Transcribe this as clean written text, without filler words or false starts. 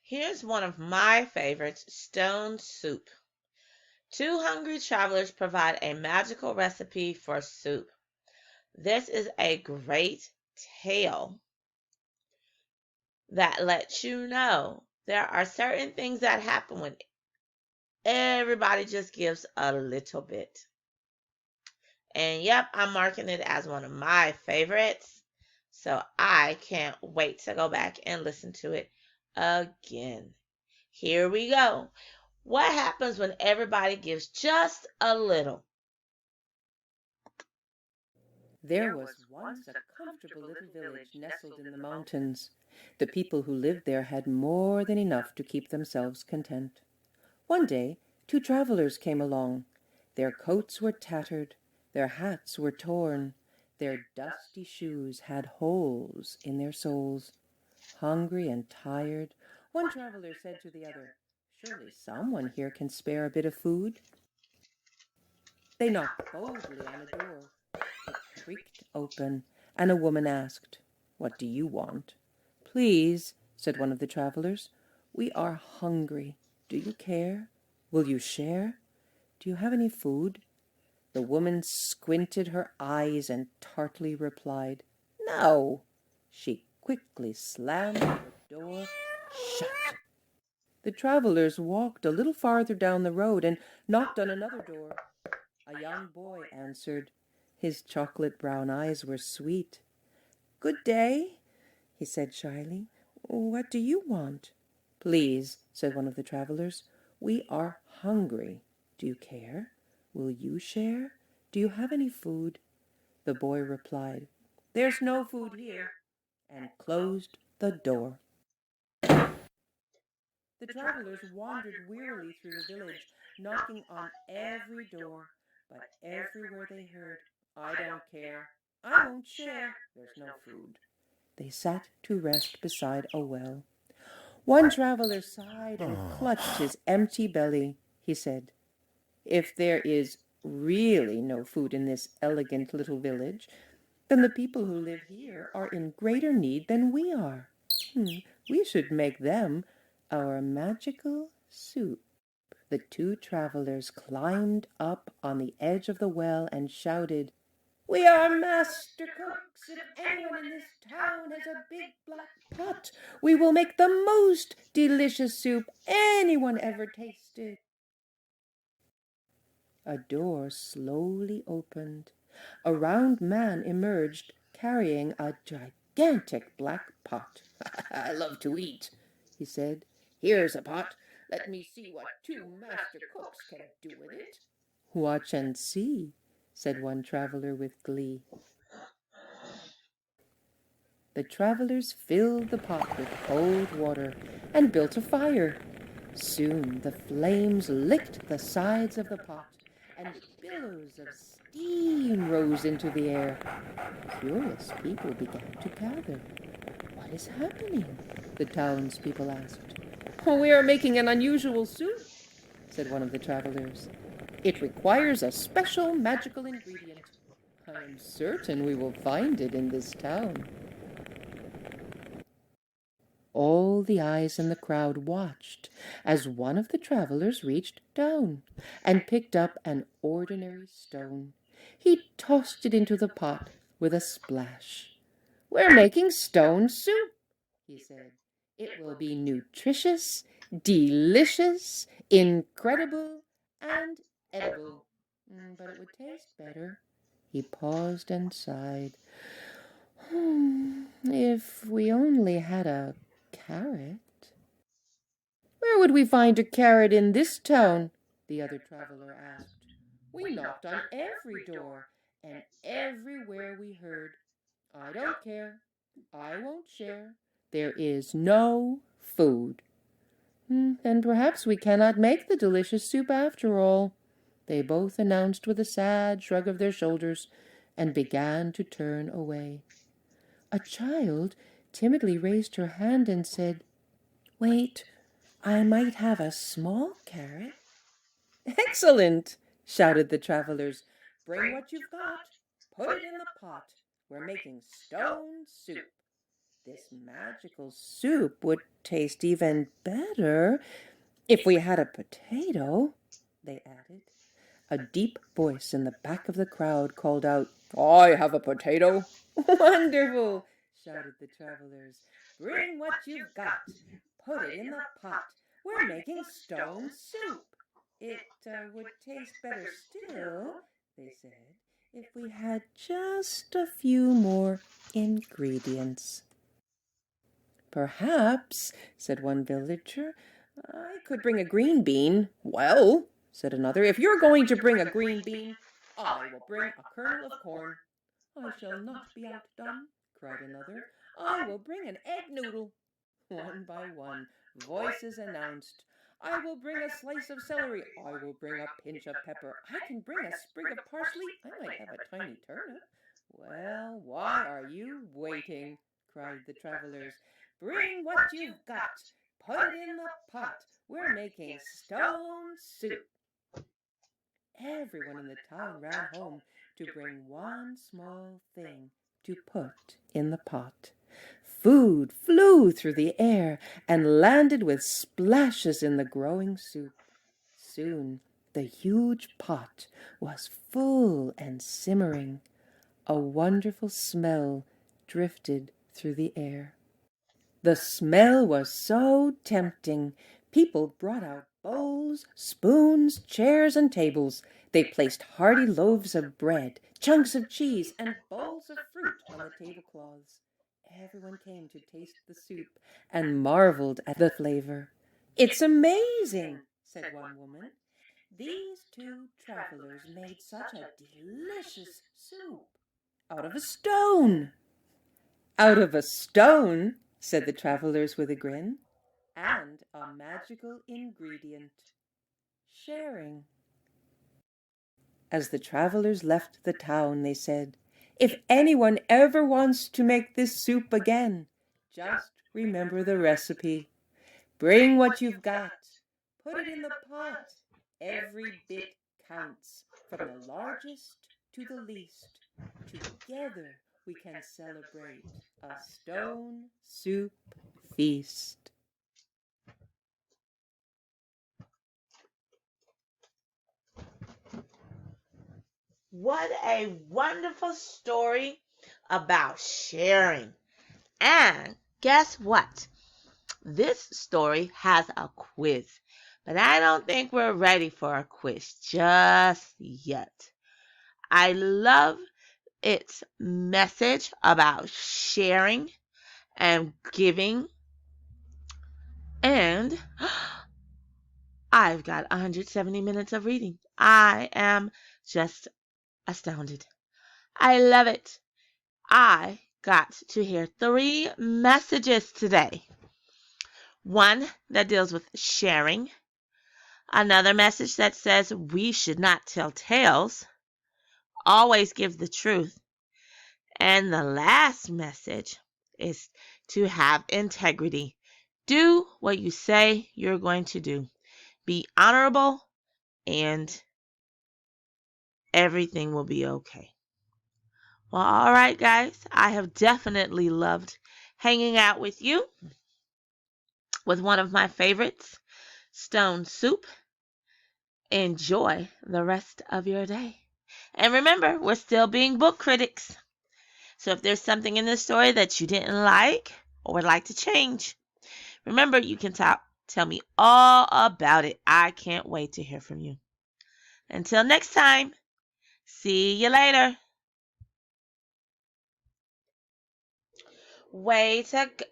Here's one of my favorites, stone soup. Two hungry travelers provide a magical recipe for soup. This is a great tale that lets you know there are certain things that happen when everybody just gives a little bit. And yep, I'm marking it as one of my favorites. So I can't wait to go back and listen to it again. Here we go. What happens when everybody gives just a little? There was once a comfortable little village nestled in the mountains. The people who lived there had more than enough to keep themselves content. One day, two travelers came along. Their coats were tattered, their hats were torn, their dusty shoes had holes in their soles. Hungry and tired, one traveler said to the other, "Surely someone here can spare a bit of food." They knocked boldly on a door. It creaked open, and a woman asked, "What do you want?" "Please," said one of the travelers, "we are hungry. Do you care? Will you share? Do you have any food?" The woman squinted her eyes and tartly replied, "No." She quickly slammed the door shut. The travelers walked a little farther down the road and knocked on another door. A young boy answered. His chocolate brown eyes were sweet. "Good day," he said shyly. "What do you want?" "Please," said one of the travelers, "we are hungry. Do you care? Will you share? Do you have any food?" The boy replied, "There's no food here," and closed the door. The travelers wandered wearily through the village, knocking on every door, but everywhere they heard, "I don't care. I won't share. There's no food." They sat to rest beside a well. One traveler sighed and clutched his empty belly. He said, "If there is really no food in this elegant little village, then the people who live here are in greater need than we are. We should make them our magical soup." The two travelers climbed up on the edge of the well and shouted, "We are master cooks. If anyone in this town has a big black pot, we will make the most delicious soup anyone ever tasted." A door slowly opened. A round man emerged, carrying a gigantic black pot. "I love to eat," he said. "Here's a pot. Let me see what two master cooks can do with it." "Watch and see," said one traveler with glee. The travelers filled the pot with cold water and built a fire. Soon the flames licked the sides of the pot, and billows of steam rose into the air. Curious people began to gather. "What is happening?" the townspeople asked. "Oh, we are making an unusual soup," said one of the travelers. "It requires a special magical ingredient. I am certain we will find it in this town." All the eyes in the crowd watched as one of the travelers reached down and picked up an ordinary stone. He tossed it into the pot with a splash. "We're making stone soup," he said. "It will be nutritious, delicious, incredible, and edible. But it would taste better." He paused and sighed. If we only had a carrot." "Where would we find a carrot in this town?" the other traveler asked. "We knocked on every door, and everywhere we heard, 'I don't care. I won't share. There is no food.' Then perhaps we cannot make the delicious soup after all," they both announced with a sad shrug of their shoulders, and began to turn away. A child timidly raised her hand and said, "Wait, I might have a small carrot." "Excellent!" shouted the travelers. "Bring what you've got. Put it in the pot. We're making stone soup." This magical soup would taste even better if we had a potato, they added. A deep voice in the back of the crowd called out, I have a potato. Wonderful, shouted the travelers. Bring what you've got. Put it in the pot. We're making stone soup. It would taste better still, they said, if we had just a few more ingredients. Perhaps, said one villager, I could bring a green bean. Well, said another, if you're going to bring a green bean, I will bring a kernel of corn. I shall not be outdone, cried another. I will bring an egg noodle. One by one, voices announced, I will bring a slice of celery. I will bring a pinch of pepper. I can bring a sprig of parsley. I might have a tiny turnip. Well, why are you waiting? Cried the travelers. Bring what you've got. Put it in the pot. We're making stone soup. Everyone in the town ran home to bring one small thing to put in the pot. Food flew through the air and landed with splashes in the growing soup. Soon the huge pot was full and simmering. A wonderful smell drifted through the air. The smell was so tempting. People brought out bowls, spoons, chairs, and tables. They placed hearty loaves of bread, chunks of cheese, and bowls of fruit on the tablecloths. Everyone came to taste the soup and marveled at the flavor. It's amazing, said one woman. These two travelers made such a delicious soup out of a stone. Out of a stone, said the travelers with a grin, and a magical ingredient, sharing. As the travelers left the town, they said, if anyone ever wants to make this soup again, just remember the recipe. Bring what you've got. Put it in the pot. Every bit counts, from the largest to the least. Together we can celebrate a stone soup feast. What a wonderful story about sharing. And guess what? This story has a quiz, but I don't think we're ready for a quiz just yet. I love its message about sharing and giving, and I've got 170 minutes of reading. I am just astounded. I love it. I got to hear 3 messages today. One that deals with sharing, another message that says we should not tell tales, always give the truth, and the last message is to have integrity. Do what you say you're going to do. Be honorable, and everything will be okay. Well, all right, guys. I have definitely loved hanging out with you with one of my favorites, stone soup. Enjoy the rest of your day. And remember, we're still being book critics. So if there's something in this story that you didn't like or would like to change, remember you can tell me all about it. I can't wait to hear from you. Until next time, see you later. Way to go.